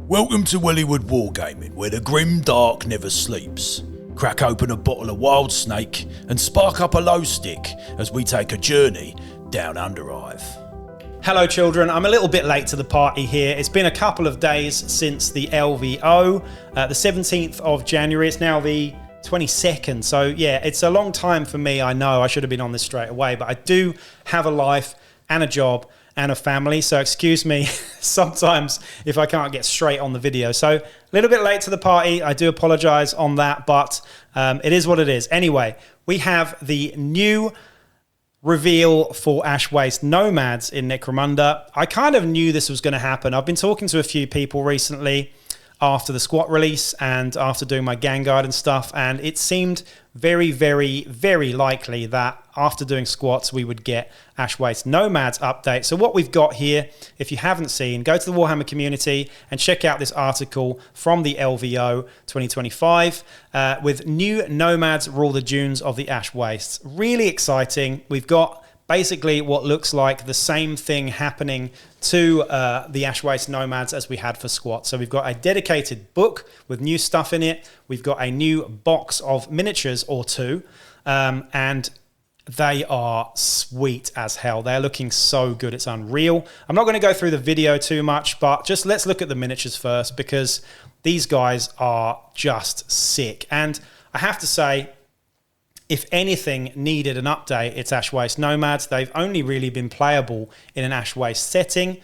Welcome to Wellywood Wargaming, where the grim dark never sleeps. Crack open a bottle of wild snake and spark up a low stick as we take a journey down Underhive. Hello children, I'm a little bit late to the party here. It's been a couple of days since the LVO, the 17th of January. It's now the 22nd, so yeah, it's a long time for me. I know I should have been on this straight away, but I do have a life and a job and a family, so excuse me sometimes if I can't get straight on the video. So a little bit late to the party, I do apologize on that, but it is what it is. Anyway, we have the new reveal for Waste Nomads in Necromunda. I kind of knew this was going to happen. I've been talking to a few people recently after the squat release and after doing my gang guide and stuff, and it seemed very, very, very likely that after doing squats we would get Waste Nomads update. So what we've got here, if you haven't seen, go to the Warhammer community and check out this article from the LVO 2025 with new Nomads rule the dunes of the Ash Wastes. Really exciting. We've got basically what looks like the same thing happening to the Waste Nomads as we had for squat. So we've got a dedicated book with new stuff in it. We've got a new box of miniatures or two, and they are sweet as hell. They're looking so good, it's unreal. I'm not going to go through the video too much, but just let's look at the miniatures first, because these guys are just sick. And I have to say, if anything needed an update, it's Waste Nomads. They've only really been playable in an Ash Waste setting.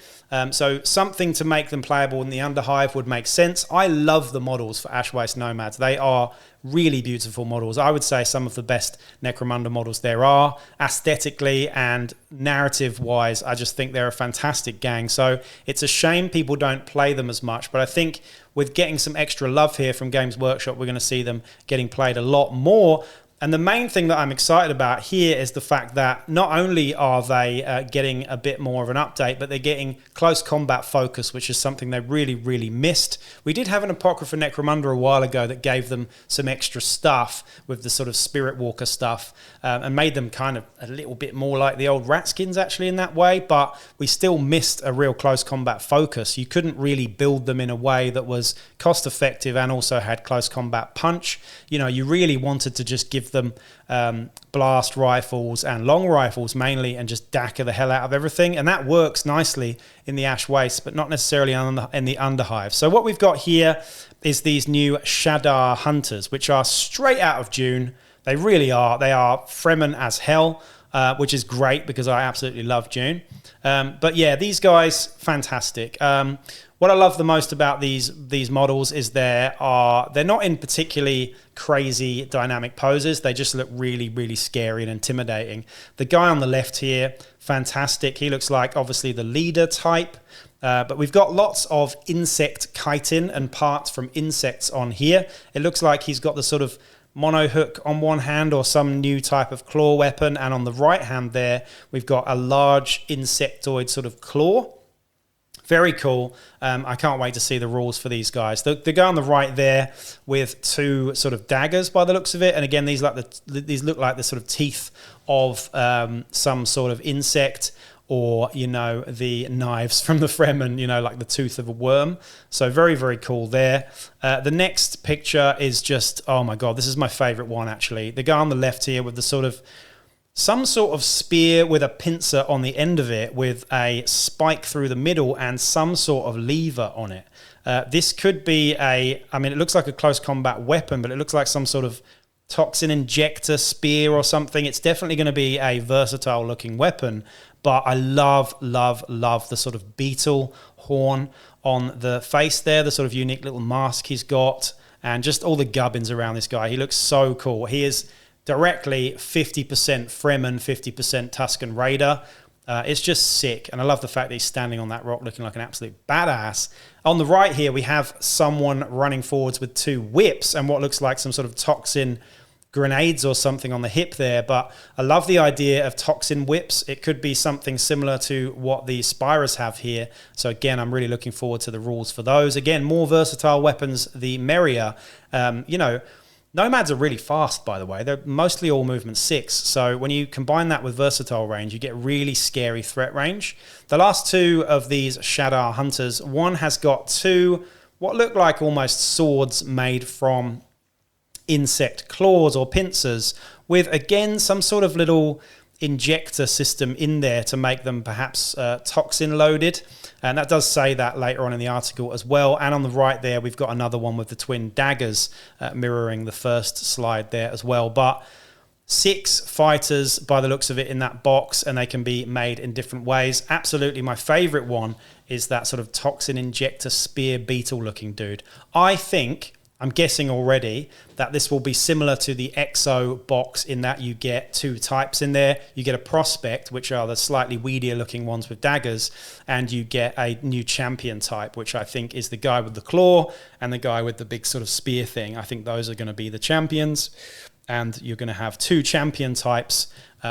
So something to make them playable in the Underhive would make sense. I love the models for Waste Nomads. They are really beautiful models. I would say some of the best Necromunda models there are. Aesthetically and narrative-wise, I just think they're a fantastic gang. So it's a shame people don't play them as much, but I think with getting some extra love here from Games Workshop, we're going to see them getting played a lot more. And the main thing that I'm excited about here is the fact that not only are they getting a bit more of an update, but they're getting close combat focus, which is something they really, really missed. We did have an Apocrypha Necromunda a while ago that gave them some extra stuff with the sort of Spirit Walker stuff and made them kind of a little bit more like the old Ratskins actually in that way, but we still missed a real close combat focus. You couldn't really build them in a way that was cost effective and also had close combat punch. You know, you really wanted to just give them blast rifles and long rifles mainly and just dagger the hell out of everything, and that works nicely in the Ash Waste but not necessarily in the Underhive. So what we've got here is these new Shadar Hunters, which are straight out of Dune. They really are. They are Fremen as hell, which is great because I absolutely love Dune. But yeah, these guys, fantastic. What I love the most about these models is they're not in particularly crazy dynamic poses. They just look really, really scary and intimidating. The guy on the left here, fantastic. He looks like obviously the leader type, but we've got lots of insect chitin and parts from insects on here. It looks like he's got the sort of mono hook on one hand or some new type of claw weapon, and on the right hand there we've got a large insectoid sort of claw. Very cool. I can't wait to see the rules for these guys. The guy on the right there with two sort of daggers by the looks of it, and again these look like the sort of teeth of some sort of insect, or you know, the knives from the Fremen, you know, like the tooth of a worm. So very, very cool there. The next picture is just, oh my god, this is my favorite one actually. The guy on the left here with the sort of some sort of spear with a pincer on the end of it with a spike through the middle and some sort of lever on it. This could be it looks like a close combat weapon, but it looks like some sort of toxin injector spear or something. It's definitely going to be a versatile looking weapon, but I love, love, love the sort of beetle horn on the face there, the sort of unique little mask he's got, and just all the gubbins around this guy. He looks so cool. He is directly 50% Fremen, 50% Tusken Raider. It's just sick, and I love the fact that he's standing on that rock looking like an absolute badass. On the right here, we have someone running forwards with two whips and what looks like some sort of toxin grenades or something on the hip there, but I love the idea of toxin whips. It could be something similar to what the Spirus have here. So again, I'm really looking forward to the rules for those. Again, more versatile weapons, the merrier. You know, Nomads are really fast, by the way. They're mostly all movement 6. So when you combine that with versatile range, you get really scary threat range. The last two of these Shadar Hunters, one has got two what look like almost swords made from insect claws or pincers, with again some sort of little injector system in there to make them perhaps toxin loaded, and that does say that later on in the article as well. And on the right there we've got another one with the twin daggers mirroring the first slide there as well. But 6 fighters by the looks of it in that box, and they can be made in different ways. Absolutely my favorite one is that sort of toxin injector spear beetle looking dude. I'm guessing already that this will be similar to the Exo box in that you get 2 types in there. You get a prospect, which are the slightly weedier looking ones with daggers, and you get a new champion type, which I think is the guy with the claw and the guy with the big sort of spear thing. I think those are going to be the champions, and you're going to have 2 champion types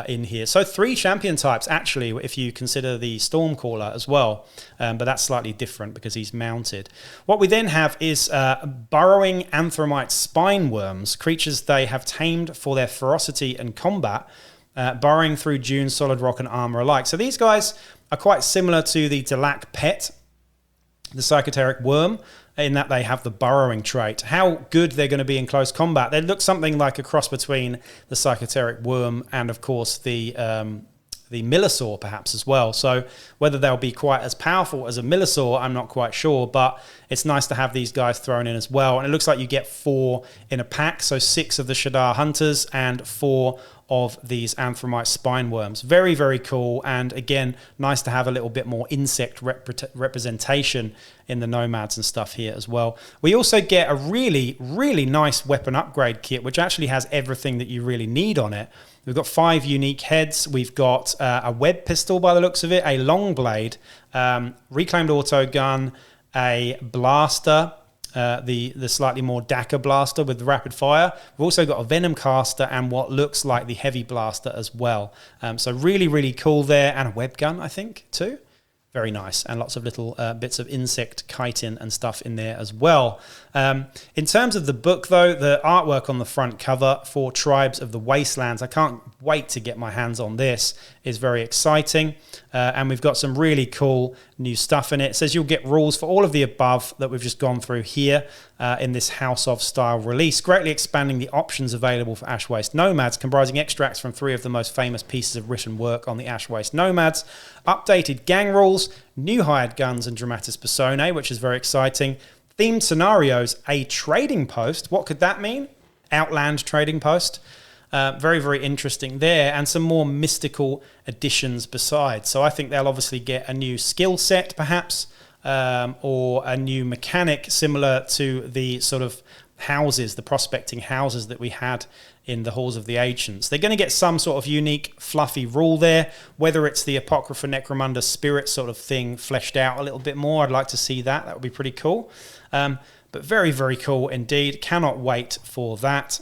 in here. So 3 champion types, actually, if you consider the Stormcaller as well. But that's slightly different because he's mounted. What we then have is burrowing Anthrit spine worms, creatures they have tamed for their ferocity and combat, burrowing through dunes, solid rock, and armor alike. So these guys are quite similar to the Delac pet, the Psychoteric worm, in that they have the burrowing trait. How good they're going to be in close combat, they look something like a cross between the Psychoteric worm and, of course, the Millisaur perhaps as well. So whether they'll be quite as powerful as a Millisaur, I'm not quite sure, but it's nice to have these guys thrown in as well. And it looks like you get 4 in a pack, so 6 of the Shadar Hunters and 4 of these Anthrit spine worms. Very, very cool. And again, nice to have a little bit more insect representation in the Nomads and stuff here as well. We also get a really, really nice weapon upgrade kit, which actually has everything that you really need on it. We've got 5 unique heads. We've got a web pistol by the looks of it, a long blade, reclaimed auto gun, a blaster, the slightly more Dakar blaster with the rapid fire. We've also got a venom caster and what looks like the heavy blaster as well. So really, really cool there. And a web gun, I think, too. Very nice. And lots of little bits of insect chitin and stuff in there as well. In terms of the book, though, the artwork on the front cover for Tribes of the Wastelands, I can't wait to get my hands on this, is very exciting. And we've got some really cool new stuff in it. It says you'll get rules for all of the above that we've just gone through here in this House of style release, greatly expanding the options available for Ash Waste Nomads, comprising extracts from 3 of the most famous pieces of written work on the Ash Waste Nomads, updated gang rules, new hired guns and dramatis personae, which is very exciting, themed scenarios, a trading post. What could that mean? Outland trading post. Very, very interesting there, and some more mystical additions besides. So I think they'll obviously get a new skill set perhaps, or a new mechanic similar to the sort of houses, the prospecting houses that we had in the Halls of the Ancients. They're going to get some sort of unique fluffy rule there, whether it's the Apocrypha Necromunda spirit sort of thing fleshed out a little bit more. I'd like to see that. That would be pretty cool. But very, very cool indeed. Cannot wait for that.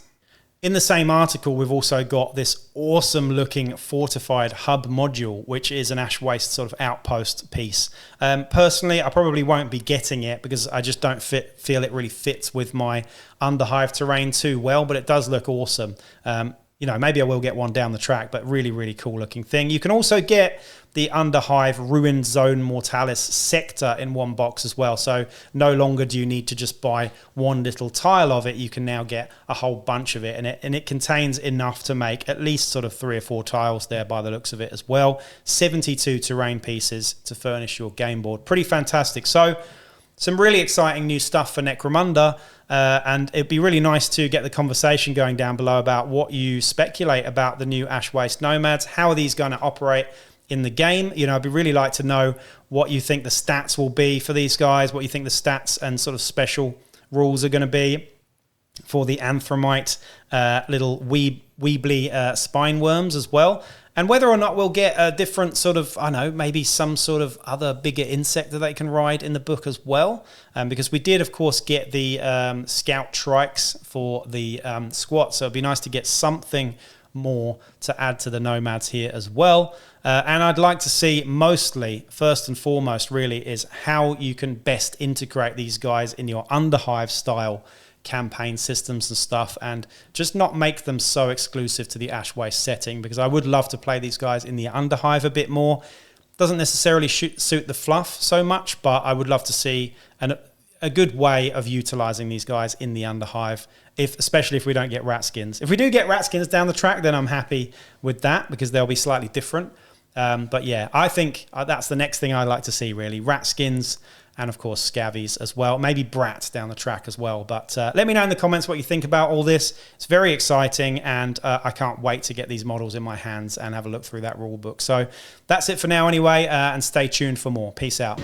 In the same article, we've also got this awesome looking fortified hub module, which is an Ash Waste sort of outpost piece. Personally, I probably won't be getting it because I just don't feel it really fits with my Underhive terrain too well, but it does look awesome. Maybe I will get one down the track, but really, really cool looking thing. You can also get the Underhive Ruined Zone Mortalis sector in one box as well. So no longer do you need to just buy one little tile of it. You can now get a whole bunch of it. And it contains enough to make at least sort of 3 or 4 tiles there by the looks of it as well. 72 terrain pieces to furnish your game board. Pretty fantastic. So some really exciting new stuff for Necromunda. And it'd be really nice to get the conversation going down below about what you speculate about the new Ash Waste Nomads. How are these going to operate in the game? I'd really like to know what you think the stats will be for these guys, what you think the stats and sort of special rules are going to be for the Anthrit little Weebly spine worms as well. And whether or not we'll get a different sort of, maybe some sort of other bigger insect that they can ride in the book as well. Because we did, of course, get the Scout Trikes for the squat. So it'd be nice to get something more to add to the Nomads here as well. And I'd like to see mostly, first and foremost, really, is how you can best integrate these guys in your Underhive style campaign systems and stuff, and just not make them so exclusive to the Ash Waste setting, because I would love to play these guys in the Underhive a bit more. Doesn't necessarily suit the fluff so much, but I would love to see a good way of utilizing these guys in the Underhive, especially if we don't get rat skins. If we do get rat skins down the track, then I'm happy with that because they'll be slightly different. But yeah, I think that's the next thing I'd like to see, really. Rat skins and, of course, scavies as well. Maybe brats down the track as well. But let me know in the comments what you think about all this. It's very exciting, and I can't wait to get these models in my hands and have a look through that rule book. So that's it for now anyway, and stay tuned for more. Peace out.